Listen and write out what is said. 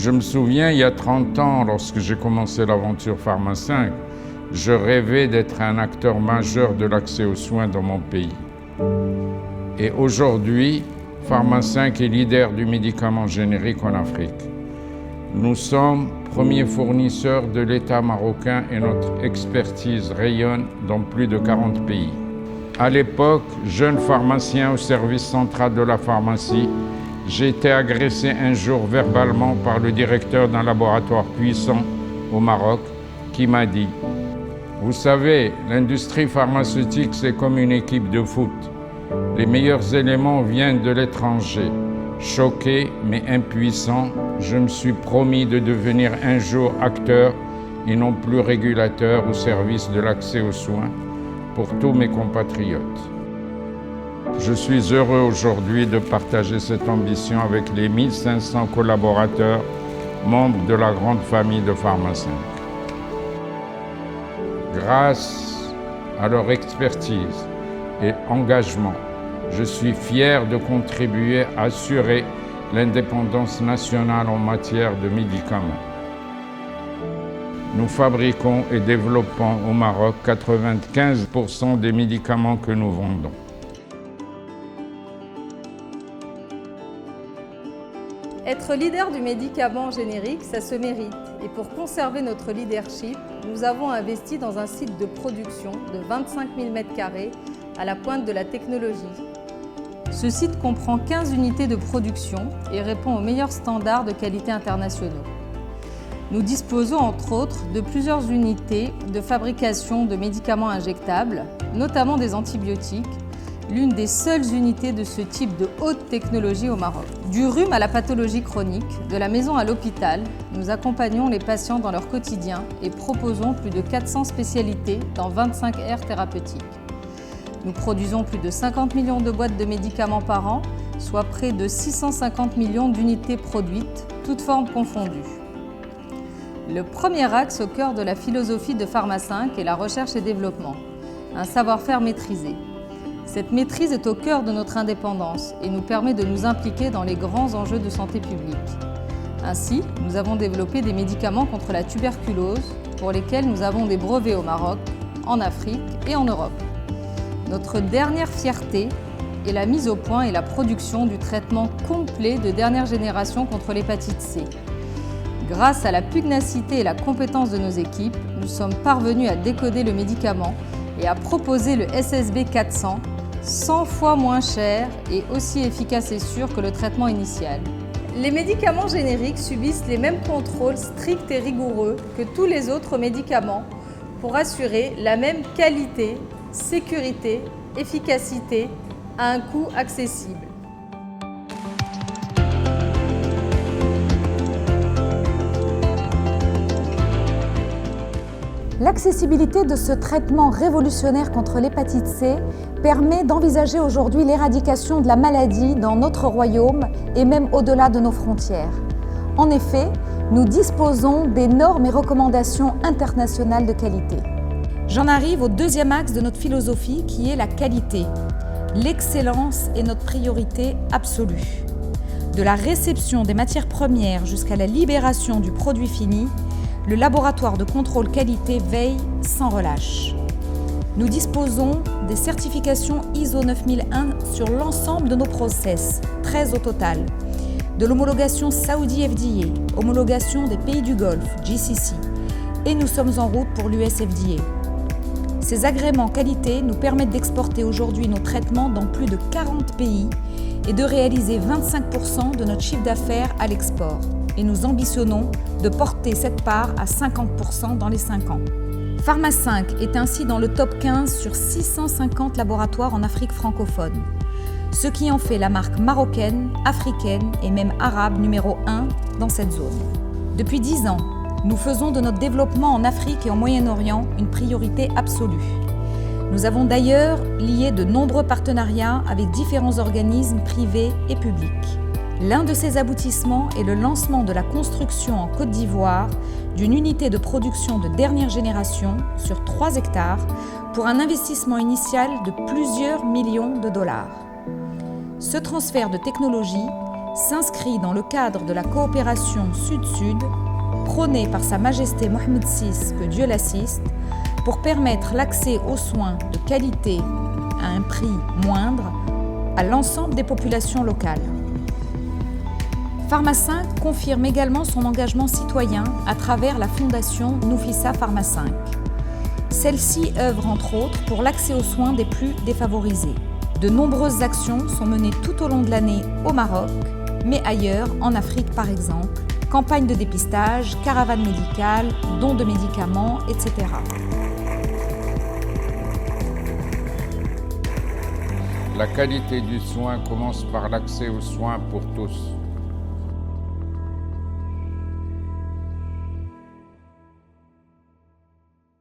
Je me souviens, il y a 30 ans, lorsque j'ai commencé l'aventure Pharma 5, je rêvais d'être un acteur majeur de l'accès aux soins dans mon pays. Et aujourd'hui, Pharma 5 est leader du médicament générique en Afrique. Nous sommes premiers fournisseurs de l'État marocain et notre expertise rayonne dans plus de 40 pays. À l'époque, jeune pharmacien au service central de la pharmacie, j'ai été agressé un jour verbalement par le directeur d'un laboratoire puissant au Maroc qui m'a dit « Vous savez, l'industrie pharmaceutique, c'est comme une équipe de foot. Les meilleurs éléments viennent de l'étranger. » Choqué mais impuissant, je me suis promis de devenir un jour acteur et non plus régulateur au service de l'accès aux soins pour tous mes compatriotes. Je suis heureux aujourd'hui de partager cette ambition avec les 1500 collaborateurs, membres de la grande famille de Pharma 5. Grâce à leur expertise et engagement, je suis fier de contribuer à assurer l'indépendance nationale en matière de médicaments. Nous fabriquons et développons au Maroc 95% des médicaments que nous vendons. Être leader du médicament générique, ça se mérite. Et pour conserver notre leadership, nous avons investi dans un site de production de 25 000 m² à la pointe de la technologie. Ce site comprend 15 unités de production et répond aux meilleurs standards de qualité internationaux. Nous disposons entre autres de plusieurs unités de fabrication de médicaments injectables, notamment des antibiotiques, l'une des seules unités de ce type de haute technologie au Maroc. Du rhume à la pathologie chronique, de la maison à l'hôpital, nous accompagnons les patients dans leur quotidien et proposons plus de 400 spécialités dans 25 aires thérapeutiques. Nous produisons plus de 50 millions de boîtes de médicaments par an, soit près de 650 millions d'unités produites, toutes formes confondues. Le premier axe au cœur de la philosophie de Pharma 5 est la recherche et développement, un savoir-faire maîtrisé. Cette maîtrise est au cœur de notre indépendance et nous permet de nous impliquer dans les grands enjeux de santé publique. Ainsi, nous avons développé des médicaments contre la tuberculose pour lesquels nous avons des brevets au Maroc, en Afrique et en Europe. Notre dernière fierté est la mise au point et la production du traitement complet de dernière génération contre l'hépatite C. Grâce à la pugnacité et la compétence de nos équipes, nous sommes parvenus à décoder le médicament et à proposer le SSB 400, 100 fois moins cher et aussi efficace et sûr que le traitement initial. Les médicaments génériques subissent les mêmes contrôles stricts et rigoureux que tous les autres médicaments pour assurer la même qualité, sécurité, efficacité à un coût accessible. L'accessibilité de ce traitement révolutionnaire contre l'hépatite C permet d'envisager aujourd'hui l'éradication de la maladie dans notre royaume et même au-delà de nos frontières. En effet, nous disposons des normes et recommandations internationales de qualité. J'en arrive au deuxième axe de notre philosophie qui est la qualité. L'excellence est notre priorité absolue. De la réception des matières premières jusqu'à la libération du produit fini, le laboratoire de contrôle qualité veille sans relâche. Nous disposons des certifications ISO 9001 sur l'ensemble de nos process, 13 au total, de l'homologation Saudi FDA, homologation des pays du Golfe, GCC, et nous sommes en route pour l'US FDA. Ces agréments qualité nous permettent d'exporter aujourd'hui nos traitements dans plus de 40 pays et de réaliser 25% de notre chiffre d'affaires à l'export. Et nous ambitionnons de porter cette part à 50% dans les 5 ans. Pharma 5 est ainsi dans le top 15 sur 650 laboratoires en Afrique francophone, ce qui en fait la marque marocaine, africaine et même arabe numéro 1 dans cette zone. Depuis 10 ans, nous faisons de notre développement en Afrique et au Moyen-Orient une priorité absolue. Nous avons d'ailleurs lié de nombreux partenariats avec différents organismes privés et publics. L'un de ces aboutissements est le lancement de la construction en Côte d'Ivoire d'une unité de production de dernière génération sur 3 hectares pour un investissement initial de plusieurs millions de dollars. Ce transfert de technologie s'inscrit dans le cadre de la coopération Sud-Sud prônée par Sa Majesté Mohammed VI, que Dieu l'assiste, pour permettre l'accès aux soins de qualité à un prix moindre à l'ensemble des populations locales. Pharma 5 confirme également son engagement citoyen à travers la fondation Noufissa Pharma 5. Celle-ci œuvre entre autres pour l'accès aux soins des plus défavorisés. De nombreuses actions sont menées tout au long de l'année au Maroc, mais ailleurs, en Afrique par exemple, campagnes de dépistage, caravanes médicales, dons de médicaments, etc. La qualité du soin commence par l'accès aux soins pour tous.